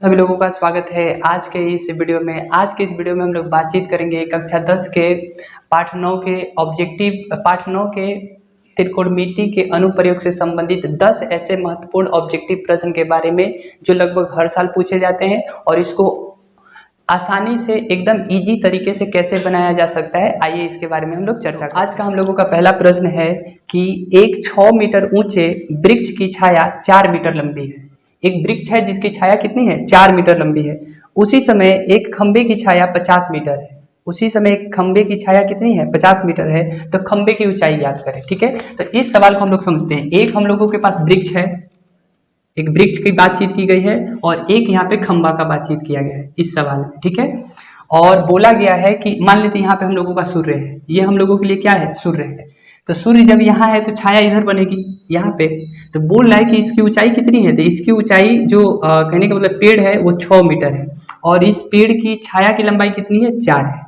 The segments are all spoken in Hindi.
सभी लोगों का स्वागत है आज के इस वीडियो में। हम लोग बातचीत करेंगे कक्षा 10 के पाठ 9 के त्रिकोणमिति के अनुप्रयोग से संबंधित 10 ऐसे महत्वपूर्ण ऑब्जेक्टिव प्रश्न के बारे में जो लगभग हर साल पूछे जाते हैं और इसको आसानी से एकदम इजी तरीके से कैसे बनाया जा सकता है, आइए इसके बारे में हम लोग चर्चा करें। आज का हम लोगों का पहला प्रश्न है कि एक 6 मीटर ऊंचे वृक्ष की छाया 4 मीटर लंबी है। एक वृक्ष है जिसकी छाया कितनी है, 4 मीटर लंबी है। उसी समय एक खंबे की छाया 50 मीटर है। उसी समय एक खंबे की छाया कितनी है, 50 मीटर है। तो खंबे की ऊंचाई याद करें। ठीक है, तो इस सवाल को हम लोग समझते हैं। एक हम लोगों के पास वृक्ष है, एक वृक्ष की बातचीत की गई है और एक यहाँ पे खंबा का बातचीत किया गया है इस सवाल में। ठीक है, और बोला गया है कि मान लेते यहाँ पे हम लोगों का सूर्य है, ये हम लोगों के लिए क्या है, सूर्य है। तो सूर्य जब यहाँ है तो छाया इधर बनेगी यहाँ पे। तो बोल रहा है कि इसकी ऊंचाई कितनी है, तो इसकी ऊंचाई जो कहने का मतलब पेड़ है वो 6 मीटर है और इस पेड़ की छाया की लंबाई कितनी है, 4 है।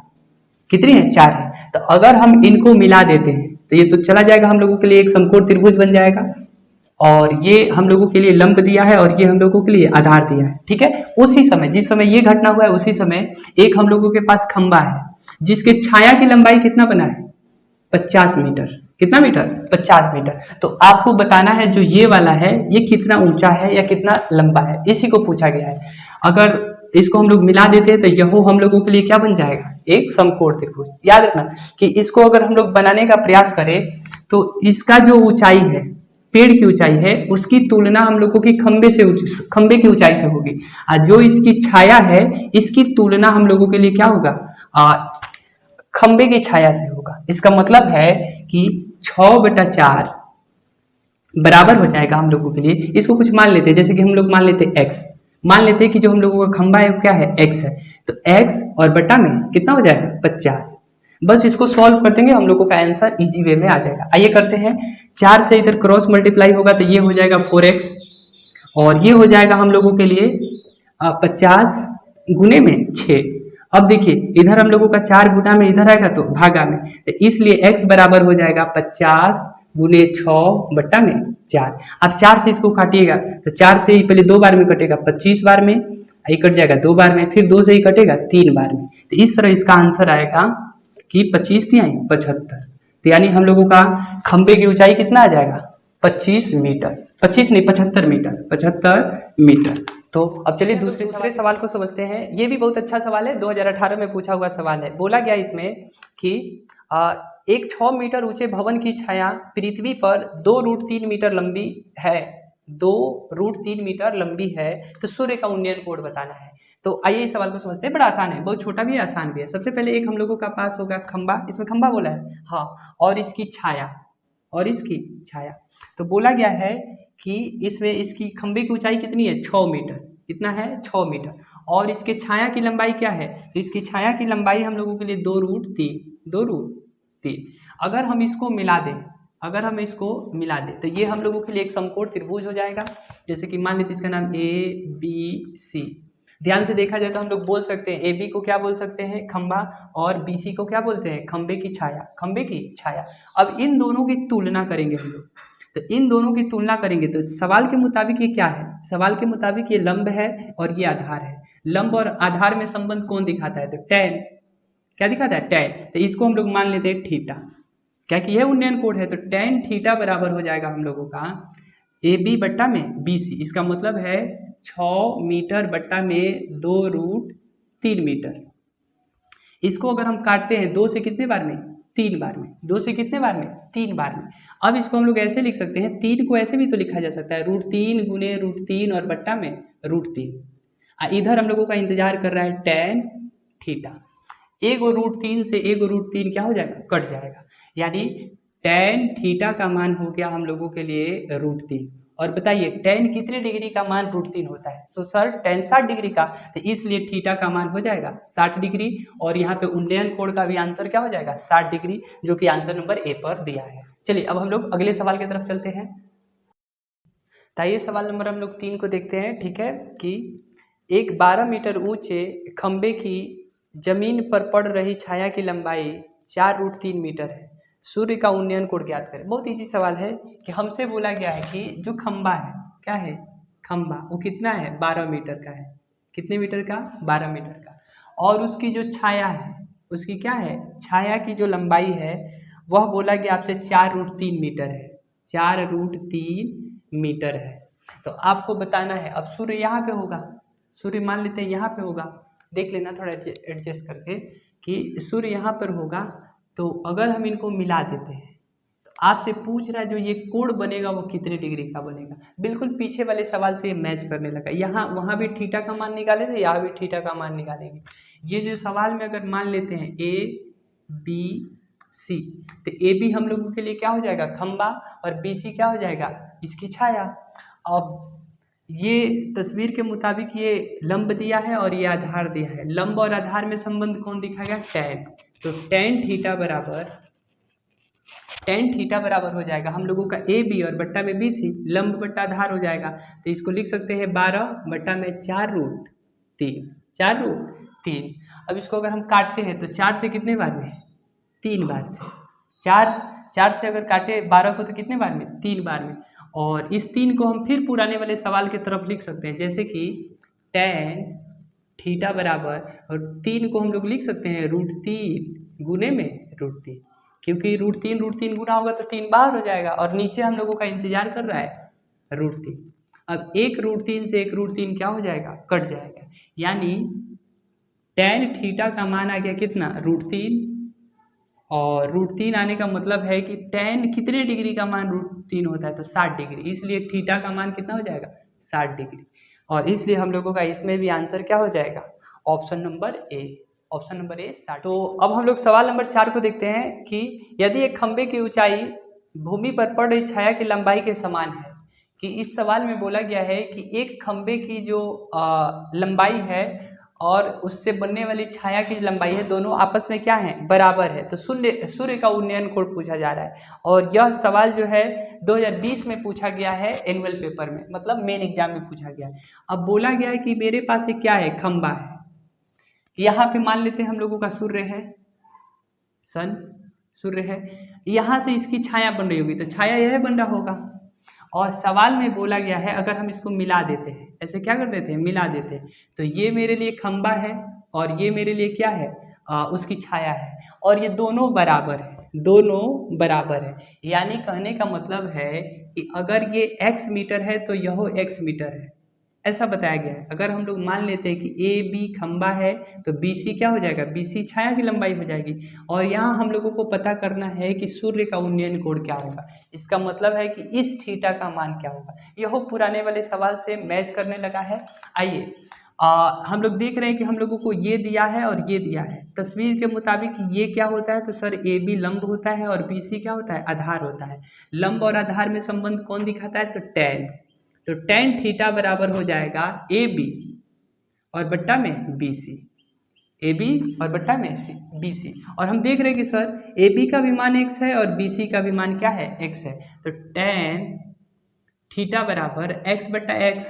कितनी है, 4 है। तो अगर हम इनको मिला देते हैं तो ये तो चला जाएगा, हम लोगों के लिए एक समकोण त्रिभुज बन जाएगा और ये हम लोगों के लिए लंब दिया है और ये हम लोगों के लिए आधार दिया है। ठीक है, उसी समय जिस समय ये घटना हुआ है उसी समय एक हम लोगों के पास खंबा है जिसके छाया की लंबाई कितना बना है, 50 मीटर। कितना मीटर, 50 मीटर। तो आपको बताना है जो ये वाला है ये कितना ऊंचा है या कितना लंबा है, इसी को पूछा गया है। अगर इसको हम लोग मिला देते हैं तो यह हम लोगों के लिए क्या बन जाएगा, एक समकोण त्रिभुज। याद रखना कि इसको अगर हम लोग बनाने का प्रयास करें तो इसका जो ऊंचाई है, पेड़ की ऊंचाई है, उसकी तुलना हम लोगों की खंबे की ऊंचाई से होगी और जो इसकी छाया है इसकी तुलना हम लोगों के लिए क्या होगा, खंबे की छाया से होगा। इसका मतलब है कि 6/4 बराबर हो जाएगा हम लोगों के लिए। इसको कुछ मान लेते हैं, जैसे कि हम लोग मान लेते हैं x, मान लेते हैं कि जो हम लोगों का खंबा है वो क्या है, x है। तो x और बटा में कितना हो जाएगा, 50। बस इसको सॉल्व कर देंगे, हम लोगों का आंसर इजी वे में आ जाएगा। आइए करते हैं। 4 से इधर क्रॉस मल्टीप्लाई होगा तो ये हो जाएगा 4x और ये हो जाएगा हम लोगों के लिए 50 गुने में 6। अब देखिए इधर हम लोगों का 4 गुना में इधर आएगा तो भागा में, तो इसलिए x बराबर हो जाएगा 50 गुने 6 में 4। अब 4 से इसको काटिएगा तो 4 से ही पहले 2 बार में कटेगा, 25 बार में, ये कट जाएगा 2 बार में, फिर 2 से ही कटेगा 3 बार में। तो इस तरह इसका आंसर आएगा कि 25 दिया 75। तो यानी हम लोगों का खंबे की ऊंचाई कितना आ जाएगा, 25 मीटर, 25 नहीं 75 मीटर, 75 मीटर। तो अब चलिए दूसरे सवाल को समझते हैं। ये भी बहुत अच्छा सवाल है, 2018 में पूछा हुआ सवाल है। बोला गया इसमें कि एक 6 मीटर ऊंचे भवन की छाया पृथ्वी पर 2√3 मीटर लंबी है, 2√3 मीटर लंबी है, तो सूर्य का उन्नयन कोण बताना है। तो आइए इस सवाल को समझते हैं। बड़ा आसान है, बहुत छोटा भी है आसान भी है। सबसे पहले एक हम लोगों का पास होगा खंबा, इसमें खंबा बोला है हाँ, और इसकी छाया, तो बोला गया है कि इसमें इसकी खंबे की ऊंचाई कितनी है, 6 मीटर। कितना है, 6 मीटर। और इसके छाया की लंबाई क्या है, तो इसकी छाया की लंबाई हम लोगों के लिए 2√3। अगर हम इसको मिला दें तो ये हम लोगों के लिए एक समकोण त्रिभुज हो जाएगा। जैसे कि मान लेते इसका नाम ABC। ध्यान से देखा जाए तो हम लोग बोल सकते हैं ए बी को क्या बोल सकते हैं, खंबा, और बी सी को क्या बोलते हैं, खंबे की छाया। अब इन दोनों की तुलना करेंगे हम लोग, तो इन दोनों की तुलना करेंगे तो सवाल के मुताबिक ये क्या है, सवाल के मुताबिक ये लंब है और ये आधार है। लंब और आधार में संबंध कौन दिखाता है, तो टैन। क्या दिखाता है, टैन। तो इसको हम लोग मान लेते हैं थीटा, क्या कि यह उन्नयन कोण है। तो टैन थीटा बराबर हो जाएगा हम लोगों का ए बी बट्टा में बी सी। इसका मतलब है 6 मीटर बट्टा में 2√3 मीटर। इसको अगर हम काटते हैं 2 से कितने बार में, 3 बार में। 2 से कितने बार में, 3 बार में। अब इसको हम लोग ऐसे लिख सकते हैं, 3 को ऐसे भी तो लिखा जा सकता है, √3 गुने √3 और बट्टा में √3। इधर हम लोगों का इंतजार कर रहा है टैन थीटा। एक √3 से एक √3 क्या हो जाएगा, कट जाएगा, यानी टैन थीटा का मान हो गया हम लोगों के लिए √3। और बताइए टैन कितने डिग्री का मान √3 होता है, सो सर टैन 60 डिग्री का, तो इसलिए थीटा का मान हो जाएगा 60 डिग्री। और यहाँ पे उन्नयन कोण का भी आंसर क्या हो जाएगा, 60 डिग्री, जो कि आंसर नंबर ए पर दिया है। चलिए अब हम लोग अगले सवाल की तरफ चलते हैं। तो ये सवाल नंबर हम लोग 3 को देखते हैं। ठीक है, कि एक 12 मीटर ऊंचे खंबे की जमीन पर पड़ रही छाया की लंबाई 4√3 मीटर है, सूर्य का उन्नयन कोण ज्ञात करें। बहुत इजी सवाल है कि हमसे बोला गया है कि जो खंबा है, क्या है, खंबा, वो कितना है, 12 मीटर का है। कितने मीटर का? 12 मीटर का। और उसकी जो छाया है, उसकी क्या है? छाया की जो लंबाई है वह बोला गया आपसे 4√3 मीटर है, 4√3 मीटर है। तो आपको बताना है, अब सूर्य यहाँ पे होगा, सूर्य मान लेते हैं यहाँ पे होगा, देख लेना थोड़ा एडजस्ट करके कि सूर्य यहाँ पर होगा। तो अगर हम इनको मिला देते हैं तो आपसे पूछ रहा है जो ये कोण बनेगा वो कितने डिग्री का बनेगा। बिल्कुल पीछे वाले सवाल से ये मैच करने लगा। यहाँ वहाँ भी थीटा का मान निकाले थे, यहाँ भी थीटा का मान निकालेंगे। ये जो सवाल में अगर मान लेते हैं ए बी सी, तो ए बी हम लोगों के लिए क्या हो जाएगा? खंबा, और बी सी क्या हो जाएगा? इसकी छाया। अब ये तस्वीर के मुताबिक ये लंब दिया है और ये आधार दिया है। लंब और आधार में संबंध कौन दिखाएगा? टैन। तो टैन थीटा बराबर हो जाएगा हम लोगों का ए बी और बट्टा में बी सी, लंब बट्टा आधार हो जाएगा। तो इसको लिख सकते हैं 12 बट्टा में 4√3। अब इसको अगर हम काटते हैं तो 4 से कितने बार में? 3 बार से। 4 से अगर काटे 12 को तो कितने बार में? 3 बार में। और इस 3 को हम फिर पुराने वाले सवाल की तरफ लिख सकते हैं, जैसे कि टैन थीटा बराबर, और 3 को हम लोग लिख सकते हैं √3 गुने में √3, क्योंकि √3 गुना होगा तो 3 बार हो जाएगा, और नीचे हम लोगों का इंतजार कर रहा है √3। अब एक √3 से एक √3 क्या हो जाएगा? कट जाएगा, यानी टैन थीटा का मान आ गया कितना? √3, और √3 आने का मतलब है कि टैन कितने डिग्री का मान √3 होता है? तो 60 डिग्री, इसलिए थीटा का मान कितना हो जाएगा? 60 डिग्री। और इसलिए हम लोगों का इसमें भी आंसर क्या हो जाएगा? Option number A 60। तो अब हम लोग सवाल नंबर 4 को देखते हैं कि यदि एक खंबे की ऊंचाई भूमि पर पड़ रही छाया की लंबाई के समान है, कि इस सवाल में बोला गया है कि एक खंबे की जो लंबाई है और उससे बनने वाली छाया की लंबाई है, दोनों आपस में क्या है? बराबर है। तो सूर्य का उन्नयन कोण पूछा जा रहा है, और यह सवाल जो है 2020 में पूछा गया है एनुअल पेपर में, मतलब मेन एग्जाम में पूछा गया है। अब बोला गया है कि मेरे पास एक क्या है? खंबा है। यहाँ पे मान लेते हैं हम लोगों का सूर्य है, सन सूर्य है, यहाँ से इसकी छाया बन रही होगी, तो छाया यह बन रहा होगा। और सवाल में बोला गया है अगर हम इसको मिला देते हैं, ऐसे क्या कर देते हैं? मिला देते हैं, तो ये मेरे लिए खंबा है और ये मेरे लिए क्या है? उसकी छाया है, और ये दोनों बराबर है, दोनों बराबर है। यानी कहने का मतलब है कि अगर ये x मीटर है तो यह x मीटर है, ऐसा बताया गया है। अगर हम लोग मान लेते हैं कि ए बी खंबा है तो बी सी क्या हो जाएगा? बी सी छाया की लंबाई हो जाएगी। और यहाँ हम लोगों को पता करना है कि सूर्य का उन्नयन कोण क्या होगा, इसका मतलब है कि इस थीटा का मान क्या होगा। यह पुराने वाले सवाल से मैच करने लगा है। आइए हम लोग देख रहे हैं कि हम लोगों को ये दिया है और ये दिया है। तस्वीर के मुताबिक ये क्या होता है? तो सर ए बी लंब होता है और बी सी क्या होता है? आधार होता है। लंब और आधार में संबंध कौन दिखाता है? तो टैन। तो टैन थीटा बराबर हो जाएगा ए बी और बट्टा में बी सी, ए बी और बट्टा में बी सी। और हम देख रहे हैं कि सर ए बी का भी मान x है और बी सी का भी मान क्या है? x है। तो टैन थीटा बराबर x बट्टा x,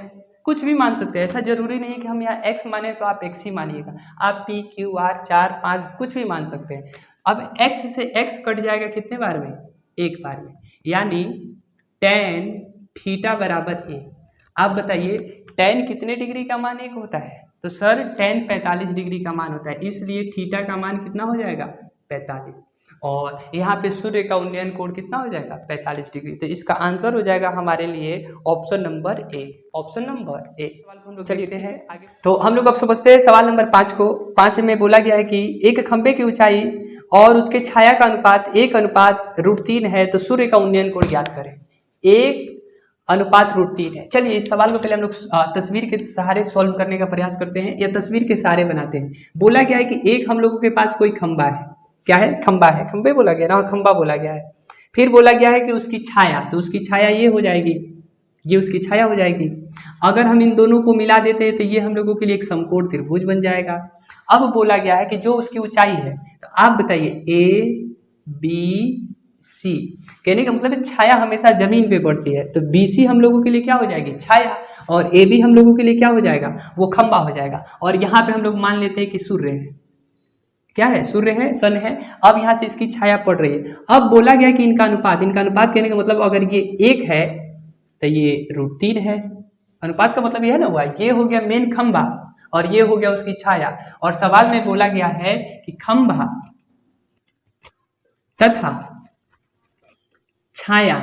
कुछ भी मान सकते हैं, ऐसा जरूरी नहीं कि हम यहाँ x माने तो आप x ही मानिएगा, आप p q r 4 5 कुछ भी मान सकते हैं। अब x से x कट जाएगा कितने बार में? एक बार में, यानी टैन थीटा बराबर ए। आप बताइए टैन कितने डिग्री का मान एक होता है? तो सर टैन 45 डिग्री का मान होता है, इसलिए थीटा का मान कितना हो जाएगा? 45। और यहाँ पे सूर्य का उन्नयन कोण कितना हो जाएगा? 45 डिग्री। तो इसका आंसर हो जाएगा हमारे लिए option number A, option number A. चलिए ठीक है आगे। तो हम लोग अब समझते हैं सवाल नंबर 5 को। 5 में बोला गया है कि एक खंबे की ऊंचाई और उसके छाया का अनुपात 1:√3 है, तो सूर्य का उन्नयन कोण ज्ञात करें। 1:√3 है। चलिए इस सवाल को पहले हम लोग तस्वीर के सहारे सॉल्व करने का प्रयास करते हैं, या तस्वीर के सहारे बनाते हैं। बोला गया है कि एक हम लोगों के पास कोई खंबा है, क्या है? खंबा है, खंबे बोला गया ना, खंबा बोला गया है। फिर बोला गया है कि उसकी छाया, तो उसकी छाया ये हो जाएगी, ये उसकी छाया हो जाएगी। अगर हम इन दोनों को मिला देते हैं तो ये हम लोगों के लिए एक समकोण त्रिभुज बन जाएगा। अब बोला गया है कि जो उसकी ऊंचाई है, तो आप बताइए ए बी सी, कहने का मतलब है छाया हमेशा जमीन पे पड़ती है, तो बी सी हम लोगों के लिए क्या हो जाएगी? छाया, और ए बी हम लोगों के लिए क्या हो जाएगा? वो खंबा हो जाएगा। और यहाँ पे हम लोग मान लेते हैं कि सूर्य है, क्या है? सूर्य है, सन है। अब यहाँ से इसकी छाया पड़ रही है। अब बोला गया कि इनका अनुपात कहने का मतलब अगर ये 1 है तो ये √3 है। अनुपात का मतलब यह ना हुआ, ये हो गया मेन खंबा और ये हो गया उसकी छाया। और सवाल में बोला गया है कि खंभा तथा छाया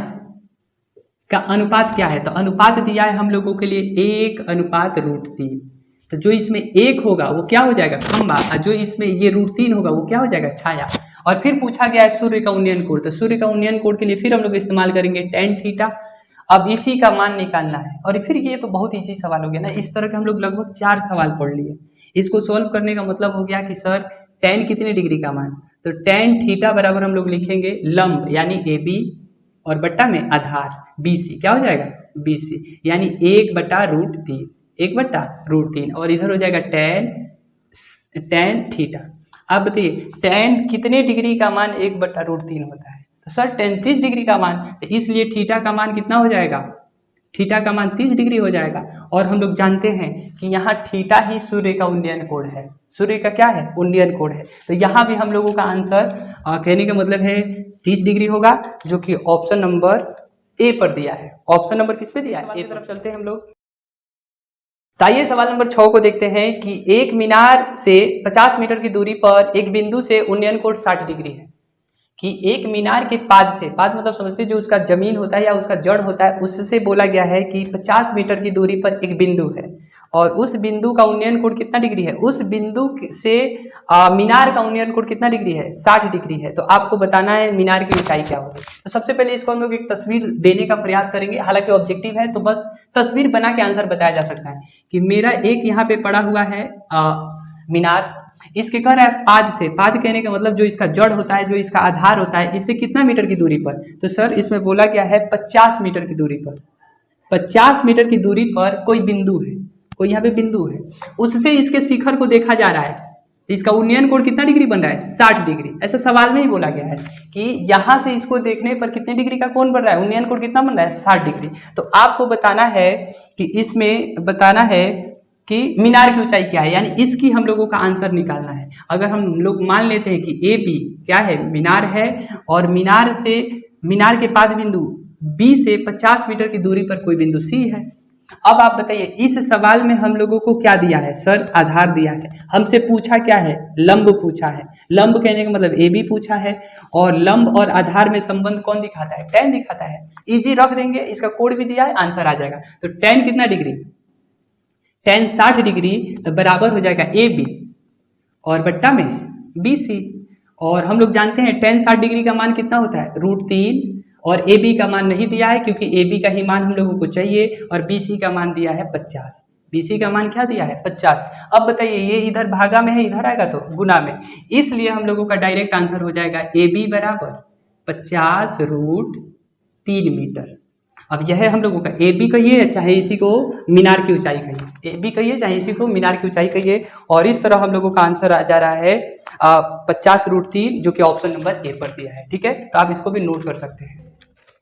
का अनुपात क्या है। तो अनुपात दिया है हम लोगों के लिए 1:√3। तो जो इसमें 1 होगा वो क्या हो जाएगा खंभा, और जो इसमें ये √3 होगा वो क्या हो जाएगा छाया। और फिर पूछा गया है सूर्य का उन्नयन कोण। तो सूर्य का उन्नयन कोण के लिए फिर हम लोग इस्तेमाल करेंगे tan थीटा। अब इसी का मान निकालना है। और फिर ये तो बहुत ईजी सवाल हो गया ना, इस तरह के हम लोग लगभग 4 सवाल पढ़ लिए। इसको सॉल्व करने का मतलब हो गया कि सर tan कितने डिग्री का मान, तो tan थीटा बराबर हम लोग लिखेंगे लंब यानी AB और बट्टा में आधार BC, क्या हो जाएगा BC, यानी 1/√3, 1/√3। और इधर हो जाएगा tan थीटा। अब बताइए tan कितने डिग्री का मान 1/√3 होता है। तो सर tan 30 डिग्री का मान, तो इसलिए थीटा का मान कितना हो जाएगा, थीटा का मान 30 डिग्री हो जाएगा। और हम लोग जानते हैं कि यहाँ थीटा ही सूर्य का उन्नयन कोण है, सूर्य का क्या है उन्नयन कोण है। तो यहाँ भी हम लोगों का आंसर कहने का मतलब है 30 डिग्री होगा, जो कि ऑप्शन नंबर ए पर दिया है। ऑप्शन नंबर किस पे दिया है, ए तरफ चलते हैं हम लोग। तो आइए सवाल नंबर 6 को देखते हैं कि एक मीनार से 50 मीटर की दूरी पर एक बिंदु से उन्नयन कोण 60 डिग्री है। कि एक मीनार के पाद से, पाद मतलब समझते जो उसका जमीन होता है या उसका जड़ होता है, उससे बोला गया है कि 50 मीटर की दूरी पर एक बिंदु है और उस बिंदु का उन्नयन कोण कितना डिग्री है, उस बिंदु से मीनार का उन्नयन कोण कितना डिग्री है 60 डिग्री है। तो आपको बताना है मीनार की ऊंचाई क्या होगी। तो सबसे पहले इसको हम लोग एक तस्वीर देने का प्रयास करेंगे, हालांकि ऑब्जेक्टिव है तो बस तस्वीर बना के आंसर बताया जा सकता है। कि मेरा एक यहाँ पे पड़ा हुआ है मीनार, इसके कह रहा है पाद से, पाद कहने का मतलब जो इसका जड़ होता है, जो इसका आधार होता है, इससे कितना मीटर की दूरी पर। तो सर इसमें बोला गया है 50 मीटर की दूरी पर, 50 मीटर की दूरी पर कोई बिंदु है, कोई यहाँ पे बिंदु है, उससे इसके शिखर को देखा जा रहा है। इसका उन्नयन कोण कितना डिग्री बन रहा है 60 डिग्री। ऐसा सवाल में ही बोला गया है कि यहाँ से इसको देखने पर कितने डिग्री का कोण बन रहा है, उन्नयन कोण कितना बन रहा है 60 डिग्री। तो आपको बताना है कि इसमें बताना है कि मीनार की ऊंचाई क्या है, यानी इसकी हम लोगों का आंसर निकालना है। अगर हम लोग मान लेते हैं कि ए बी क्या है मीनार है और मीनार से मीनार के पाद बिंदु बी से 50 मीटर की दूरी पर कोई बिंदु सी है। अब आप बताइए इस सवाल में हम लोगों को क्या दिया है, सर आधार दिया है, हमसे पूछा क्या है लंब पूछा है। लंब कहने का मतलब ए बी पूछा है और लंब और आधार में संबंध कौन दिखाता है, tan दिखाता है। इजी रख देंगे, इसका कोड भी दिया है, आंसर आ जाएगा। तो tan कितना डिग्री, tan 60 डिग्री, तो बराबर हो जाएगा ए बी और बट्टा में बी सी। और हम लोग जानते हैं tan 60 डिग्री का मान कितना होता है √3 और ए बी का मान नहीं दिया है क्योंकि ए बी का ही मान हम लोगों को चाहिए और बी सी का मान दिया है 50। बी सी का मान क्या दिया है 50। अब बताइए ये इधर भागा में है, इधर आएगा तो गुना में, इसलिए हम लोगों का डायरेक्ट आंसर हो जाएगा ए बी बराबर 50√3 मीटर। अब यह है हम लोगों का ए बी कहिए चाहे इसी को मीनार की ऊंचाई कहिए, ए बी कहिए चाहे इसी को मीनार की ऊंचाई कहिए। और इस तरह हम लोगों का आंसर आ जा रहा है 50√3, जो कि ऑप्शन नंबर ए पर दिया है। ठीक है, तो आप इसको भी नोट कर सकते हैं।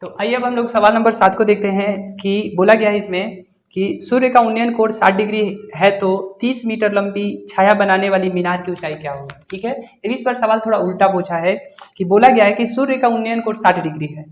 तो आइए अब हम लोग सवाल नंबर 7 को देखते हैं कि बोला गया है इसमें कि सूर्य का उन्नयन कोण 60 डिग्री है तो 30 मीटर लंबी छाया बनाने वाली मीनार की ऊंचाई क्या होगी। ठीक है, इस बार सवाल थोड़ा उल्टा पूछा है कि बोला गया है कि सूर्य का उन्नयन कोण 60 डिग्री है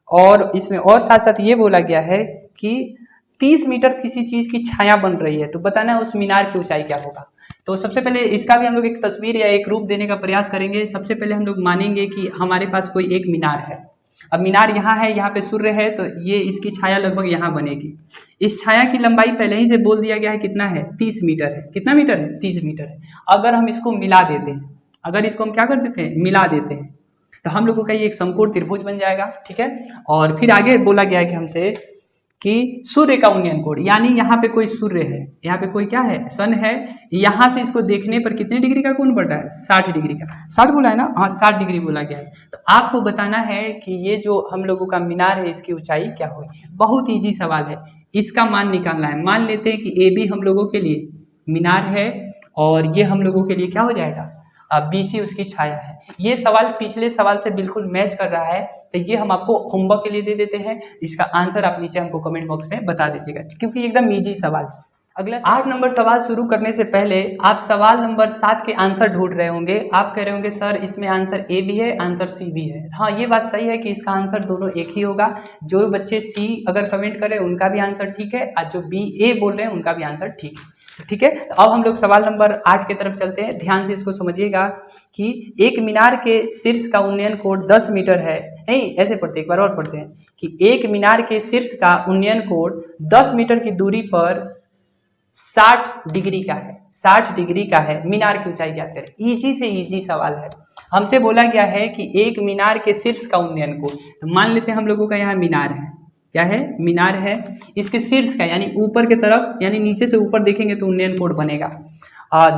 और इसमें और साथ साथ ये बोला गया है कि 30 मीटर किसी चीज की छाया बन रही है, तो बताना है उस मीनार की ऊंचाई क्या होगा। तो सबसे पहले इसका भी हम लोग एक तस्वीर या एक रूप देने का प्रयास करेंगे। सबसे पहले हम लोग मानेंगे कि हमारे पास कोई एक मीनार है। अब मीनार यहाँ है, यहाँ पे सूर्य है, तो ये इसकी छाया लगभग यहाँ बनेगी। इस छाया की लंबाई पहले ही से बोल दिया गया है कितना है 30 मीटर है। कितना मीटर है 30 मीटर है। अगर हम इसको मिला देते हैं, अगर इसको हम क्या कर देते हैं मिला देते हैं, तो हम लोगों का ये एक समकोण त्रिभुज बन जाएगा। ठीक है, और फिर आगे बोला गया है कि हमसे कि सूर्य का उन्नयन कोण, यानी यहाँ पे कोई सूर्य है, यहाँ पे कोई क्या है सन है, यहाँ से इसको देखने पर कितने डिग्री का कोण बढ़ रहा है 60 डिग्री का। 60 बोला है ना, हाँ 60 डिग्री बोला गया है। तो आपको बताना है कि ये जो हम लोगों का मीनार है इसकी ऊंचाई क्या होगी। बहुत ईजी सवाल है, इसका मान निकालना है। मान लेते हैं कि ए बी हम लोगों के लिए मीनार है और ये हम लोगों के लिए क्या हो जाएगा बी सी उसकी छाया है। ये सवाल पिछले सवाल से बिल्कुल मैच कर रहा है, तो ये हम आपको होमवर्क के लिए दे देते हैं। इसका आंसर आप नीचे हमको कमेंट बॉक्स में बता दीजिएगा क्योंकि एकदम इजी सवाल है। अगला 8 नंबर सवाल शुरू करने से पहले आप सवाल नंबर 7 के आंसर ढूंढ रहे होंगे। आप कह रहे होंगे सर इसमें आंसर ए भी है, आंसर सी भी है। हाँ, ये बात सही है कि इसका आंसर दोनों एक ही होगा। जो बच्चे सी अगर कमेंट करें उनका भी आंसर ठीक है और जो बी ए बोल रहे हैं उनका भी आंसर ठीक है। ठीक है। तो अब हम लोग सवाल नंबर 8 की तरफ चलते हैं। ध्यान से इसको समझिएगा कि एक मीनार के शीर्ष का उन्नयन कोण 10 मीटर है। नहीं, ऐसे पढ़ते हैं, एक बार और पढ़ते हैं कि एक मीनार के शीर्ष का उन्नयन कोण 10 मीटर की दूरी पर 60 डिग्री का है। 60 डिग्री का है। मीनार की ऊंचाई ज्ञात करें। इजी से इजी सवाल है। हमसे बोला गया है कि एक मीनार के शीर्ष का उन्नयन कोण, तो मान लेते हैं हम लोगों का यहाँ मीनार है। क्या है? मीनार है। इसके शीर्ष का यानी ऊपर के तरफ, यानी नीचे से ऊपर देखेंगे तो उन्नयन कोण बनेगा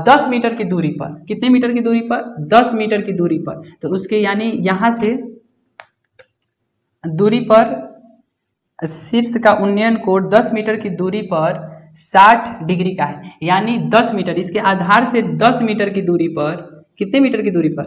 10 मीटर की दूरी पर। कितने मीटर की दूरी पर? 10 मीटर की दूरी पर। तो उसके यानी यहाँ से दूरी पर शीर्ष का उन्नयन कोण 10 मीटर की दूरी पर 60 डिग्री का है। यानी 10 मीटर, इसके आधार से 10 मीटर की दूरी पर, कितने मीटर की दूरी पर?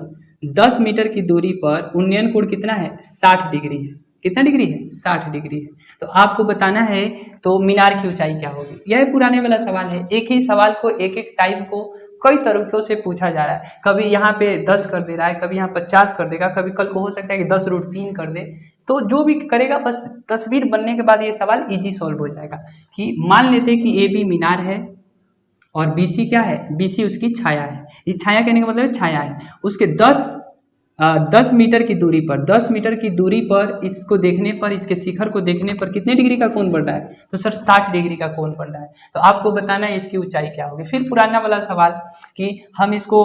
10 मीटर की दूरी पर उन्नयन कोण कितना है? 60 डिग्री है। कितना डिग्री है? 60 डिग्री है। तो आपको बताना है तो मीनार की ऊंचाई क्या होगी। यह पुराने वाला सवाल है। एक ही सवाल को एक एक टाइप को कई तरीकों से पूछा जा रहा है। कभी यहाँ पे 10 कर दे रहा है, कभी यहाँ 50 कर देगा, कभी कल को हो सकता है कि 10√3 कर दे। तो जो भी करेगा, बस तस्वीर बनने के बाद ये सवाल इजी सॉल्व हो जाएगा। कि मान लेते हैं कि ए बी मीनार है और बी सी क्या है? बी सी उसकी छाया है। ये छाया कहने का मतलब छाया है। उसके 10 मीटर की दूरी पर, 10 मीटर की दूरी पर इसको देखने पर, इसके शिखर को देखने पर कितने डिग्री का कोण बन रहा है? तो सर 60 डिग्री का कोण बन रहा है। तो आपको बताना है इसकी ऊंचाई क्या होगी। फिर पुराना वाला सवाल कि हम इसको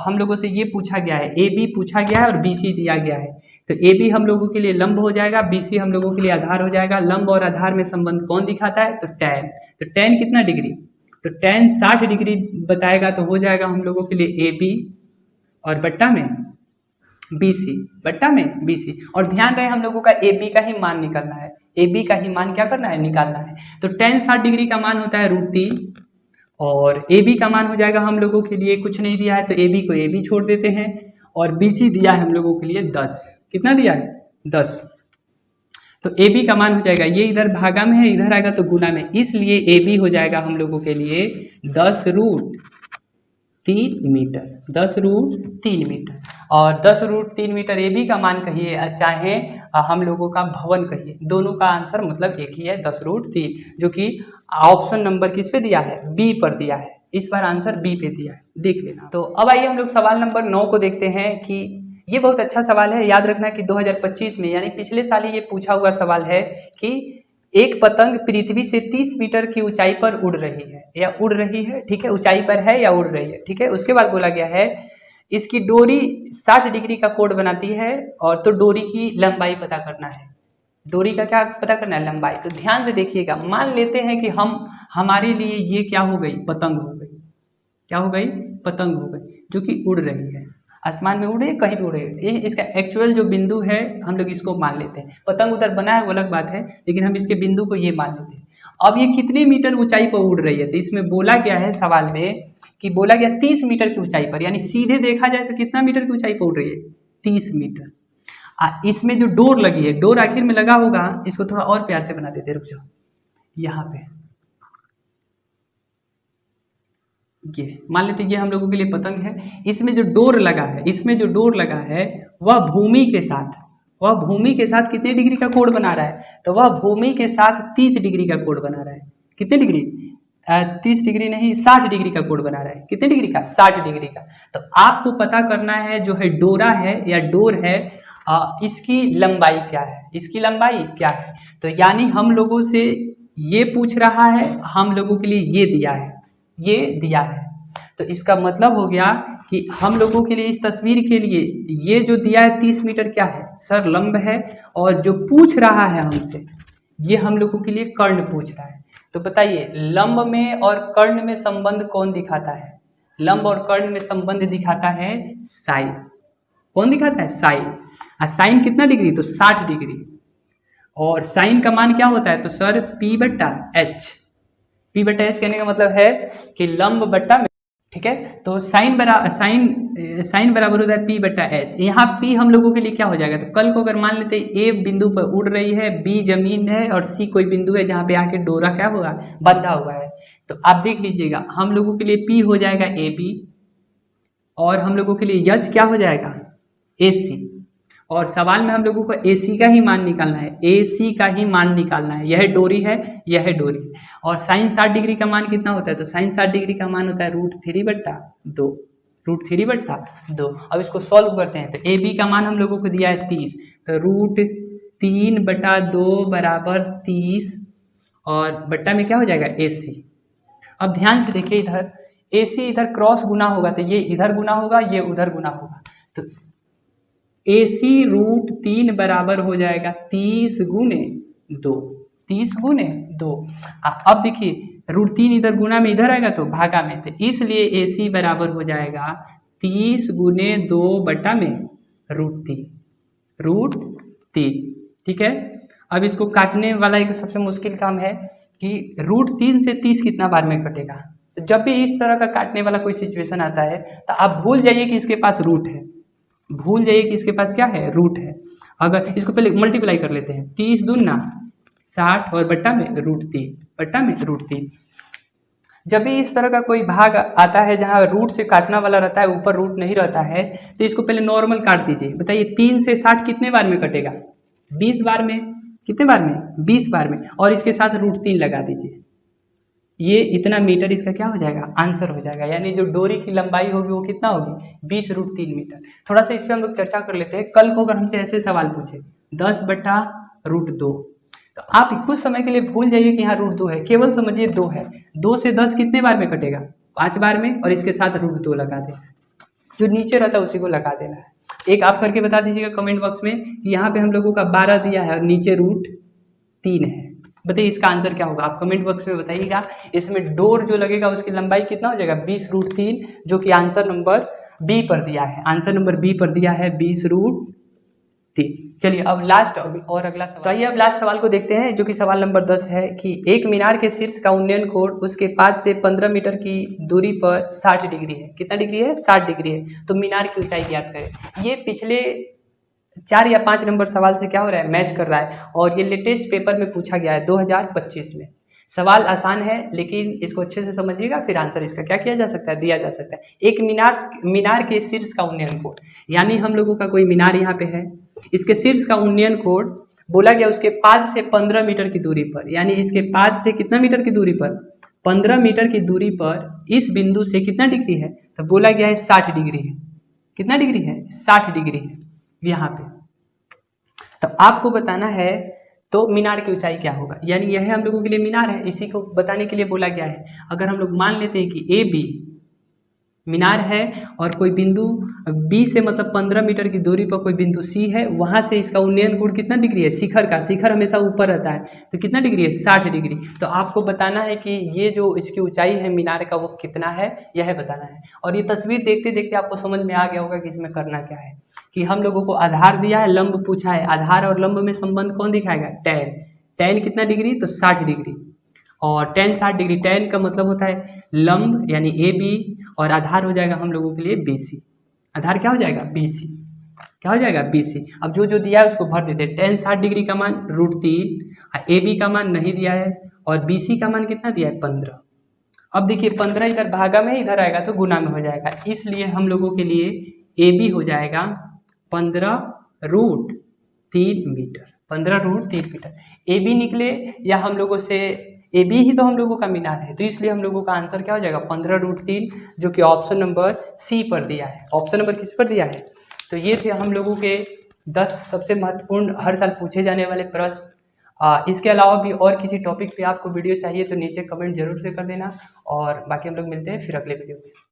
हम लोगों से ये पूछा गया है, ए बी पूछा गया है और बी सी दिया गया है। तो ए बी हम लोगों के लिए लंब हो जाएगा, बी सी हम लोगों के लिए आधार हो जाएगा। लंब और आधार में संबंध कौन दिखाता है? तो टैन। तो टैन कितना डिग्री? तो टैन 60 डिग्री बताएगा। तो हो जाएगा हम लोगों के लिए ए बी और बट्टा में बी सी, बट्टा में बी सी। और ध्यान रहे हम लोगों का ए बी का ही मान निकालना है। ए बी का ही मान क्या करना है? निकालना है। तो टैन 60 डिग्री का मान होता है √3 और ए बी का मान हो जाएगा हम लोगों के लिए, कुछ नहीं दिया है तो ए बी को ए बी छोड़ देते हैं। और बी सी दिया है हम लोगों के लिए 10। कितना दिया है? 10। तो ए बी का मान हो जाएगा, ये इधर भागा में है, इधर आएगा तो गुना में, इसलिए ए बी हो जाएगा हम लोगों के लिए 10√3 मीटर। 10√3 मीटर। और 10√3 मीटर ए बी का मान कहिए, चाहे हम लोगों का भवन कहिए, दोनों का आंसर मतलब एक ही है, 10√3, जो कि ऑप्शन नंबर किस पे दिया है? बी पर दिया है। इस बार आंसर बी पे दिया है, देख लेना। तो अब आइए हम लोग सवाल नंबर 9 को देखते हैं कि ये बहुत अच्छा सवाल है। याद रखना कि 2025 में यानी पिछले साल ही ये पूछा हुआ सवाल है कि एक पतंग पृथ्वी से 30 मीटर की ऊंचाई पर उड़ रही है या उड़ रही है, ठीक है, ऊंचाई पर है या उड़ रही है, ठीक है। उसके बाद बोला गया है इसकी डोरी 60 डिग्री का कोण बनाती है और तो डोरी की लंबाई पता करना है। डोरी का क्या पता करना है? लंबाई। तो ध्यान से देखिएगा, मान लेते हैं कि हमारे लिए ये क्या हो गई? पतंग हो गई। क्या हो गई? पतंग हो गई, जो कि उड़ रही है, आसमान में उड़े, कहीं भी उड़े। ये इसका एक्चुअल जो बिंदु है हम लोग इसको मान लेते हैं। पतंग उधर बना है वो अलग बात है, लेकिन हम इसके बिंदु को ये मान लेते हैं। अब ये कितने मीटर ऊंचाई पर उड़ रही है? तो इसमें बोला गया है सवाल में कि बोला गया 30 मीटर की ऊंचाई पर, यानी सीधे देखा जाए तो कितना मीटर की ऊंचाई पर उड़ रही है? 30 मीटर। इसमें जो डोर लगी है, डोर आखिर में लगा होगा, इसको थोड़ा और प्यार से बना देते, रुक जाओ। यहाँ पे ये मान लेते ये हम लोगों के लिए पतंग है। इसमें जो डोर लगा है, इसमें जो डोर लगा है वह भूमि के साथ कितने डिग्री का कोण बना रहा है? तो वह भूमि के साथ 30 डिग्री का कोण बना रहा है। कितने डिग्री? 30 डिग्री नहीं, 60 डिग्री का कोण बना रहा है। कितने डिग्री का? 60 डिग्री का। तो आपको पता करना है जो है डोरा है या डोर है, इसकी लंबाई क्या है? इसकी लंबाई क्या है? तो यानी हम लोगों से ये पूछ रहा है, हम लोगों के लिए ये दिया है, ये दिया है। तो इसका मतलब हो गया कि हम लोगों के लिए इस तस्वीर के लिए ये जो दिया है 30 मीटर क्या है? सर लंब है। और जो पूछ रहा है हमसे, ये हम लोगों के लिए कर्ण पूछ रहा है। तो बताइए लंब में और कर्ण में संबंध कौन दिखाता है? लंब और कर्ण में संबंध दिखाता है साइन। कौन दिखाता है? साइन। साइन कितना डिग्री? तो 60 डिग्री। और साइन का मान क्या होता है? तो सर P/H। P/H कहने का मतलब है कि लंब बट्टा में, ठीक है। तो साइन बराबर होता है P/H। यहाँ P हम लोगों के लिए क्या हो जाएगा? तो कल को अगर मान लेते A बिंदु पर उड़ रही है, B जमीन है और C कोई बिंदु है जहाँ पे आके डोरा क्या होगा? बंधा हुआ है। तो आप देख लीजिएगा हम लोगों के लिए P हो जाएगा AB और हम लोगों के लिए H क्या हो जाएगा? AC। और सवाल में हम लोगों को AC का ही मान निकालना है, AC का ही मान निकालना है। यह डोरी है, यह डोरी है। और साइन 60 डिग्री का मान कितना होता है? तो साइन 60 डिग्री का मान होता है √3/2, √3/2। अब इसको सॉल्व करते हैं तो AB का मान हम लोगों को दिया है 30, तो √3/2 बराबर 30 और बट्टा में क्या हो जाएगा? AC। अब ध्यान से देखिए, इधर AC इधर क्रॉस गुना होगा तो ये इधर गुना होगा, ये उधर गुना होगा, तो AC √3 बराबर हो जाएगा 30 गुने 2, 30 गुने 2। अब देखिए √3 इधर गुना में इधर आएगा तो भागा में, तो इसलिए AC बराबर हो जाएगा 30 गुने 2 बटा में √3। ठीक है। अब इसको काटने वाला एक सबसे मुश्किल काम है कि √3 से 30 कितना बार में कटेगा। तो जब भी इस तरह का काटने वाला कोई सिचुएशन आता है तो आप भूल जाइए कि इसके पास रूट है, भूल जाइए कि इसके पास क्या है? रूट है। अगर इसको पहले मल्टीप्लाई कर लेते हैं, 30 दूना 60 और बट्टा में √3, बट्टा में √3। जब भी इस तरह का कोई भाग आता है जहाँ रूट से काटना वाला रहता है, ऊपर रूट नहीं रहता है, तो इसको पहले नॉर्मल काट दीजिए। बताइए 3 से 60 कितने बार में कटेगा? 20 बार में। कितने बार में? 20 बार में। और इसके साथ √3 लगा दीजिए, ये इतना मीटर इसका क्या हो जाएगा? आंसर हो जाएगा। यानी जो डोरी की लंबाई होगी वो कितना होगी? 20 √3 मीटर। थोड़ा सा इस पर हम लोग चर्चा कर लेते हैं। कल को अगर हमसे ऐसे सवाल पूछे 10/√2, तो आप कुछ समय के लिए भूल जाइए कि यहाँ √2 है, केवल समझिए 2 है। 2 से 10 कितने बार में कटेगा? 5 बार में, और इसके साथ √2 लगा देना है, जो नीचे रहता है उसी को लगा देना है। एक आप करके बता दीजिएगा कमेंट बॉक्स में कि यहाँ पे हम लोगों का 12 दिया है और नीचे √3 है। बताइए इसका आंसर क्या होगा? आप कमेंट बॉक्स में बताइएगा। इसमें डोर जो लगेगा उसकी लंबाई कितना हो जाएगा? 20 √3, जो कि आंसर नंबर बी पर दिया है। आंसर नंबर बी पर दिया है 20 √3। चलिए अब लास्ट और अगला सवाल, तो आइए अब लास्ट सवाल को देखते हैं, जो कि सवाल नंबर 10 है कि एक मीनार के शीर्ष का उन्नयन कोण उसके पाद से 15 मीटर की दूरी पर 60 डिग्री है। कितना डिग्री है? 60 डिग्री है। तो मीनार की ऊंचाई ज्ञात करें। ये पिछले 4 या 5 नंबर सवाल से क्या हो रहा है? मैच कर रहा है, और ये लेटेस्ट पेपर में पूछा गया है 2025 में। सवाल आसान है, लेकिन इसको अच्छे से समझिएगा, फिर आंसर इसका क्या किया जा सकता है? दिया जा सकता है। एक मीनार के शीर्ष का उन्नयन कोण, यानी हम लोगों का कोई मीनार यहाँ पे है, इसके शीर्ष का उन्नयन कोण बोला गया उसके पाद से 15 मीटर की दूरी पर, यानी इसके पाद से कितना मीटर की दूरी पर? 15 मीटर की दूरी पर इस बिंदु से कितना डिग्री है? तो बोला गया है 60 डिग्री है। कितना डिग्री है? 60 डिग्री है यहाँ पे। तो आपको बताना है तो मीनार की ऊंचाई क्या होगा, यानी यह हम लोगों के लिए मीनार है, इसी को बताने के लिए बोला गया है। अगर हम लोग मान लेते हैं कि AB मीनार है और कोई बिंदु B से मतलब 15 मीटर की दूरी पर कोई बिंदु C है, वहाँ से इसका उन्नयन कोण कितना डिग्री है? शिखर का, शिखर हमेशा ऊपर रहता है, तो कितना डिग्री है? 60 डिग्री। तो आपको बताना है कि ये जो इसकी ऊंचाई है मीनार का वो कितना है, यह बताना है। और ये तस्वीर देखते देखते आपको समझ में आ गया होगा कि इसमें करना क्या है, कि हम लोगों को आधार दिया है, लंब पूछा है, आधार और लंब में संबंध कौन दिखाएगा? टैन। टैन कितना डिग्री? तो 60 डिग्री। और टैन 60 डिग्री, टैन का मतलब होता है लंब यानी AB, और आधार हो जाएगा हम लोगों के लिए BC। आधार क्या हो जाएगा? BC। क्या हो जाएगा? BC। अब जो जो दिया है उसको भर देते हैं। टैन 60 डिग्री का मान √3, AB का मान नहीं दिया है, और BC का मान कितना दिया है? 15। अब देखिए 15 इधर भागा में, इधर आएगा तो गुना में हो जाएगा, इसलिए हम लोगों के लिए AB हो जाएगा 15√3 मीटर। 15√3 मीटर AB निकले, या हम लोगों से AB ही तो हम लोगों का मीनार है, तो इसलिए हम लोगों का आंसर क्या हो जाएगा? 15√3, जो कि ऑप्शन नंबर C पर दिया है। ऑप्शन नंबर किस पर दिया है? तो ये थे हम लोगों के 10 सबसे महत्वपूर्ण हर साल पूछे जाने वाले प्रश्न। इसके अलावा भी और किसी टॉपिक पे आपको वीडियो चाहिए तो नीचे कमेंट जरूर से कर देना, और बाकी हम लोग मिलते हैं फिर अगले वीडियो में।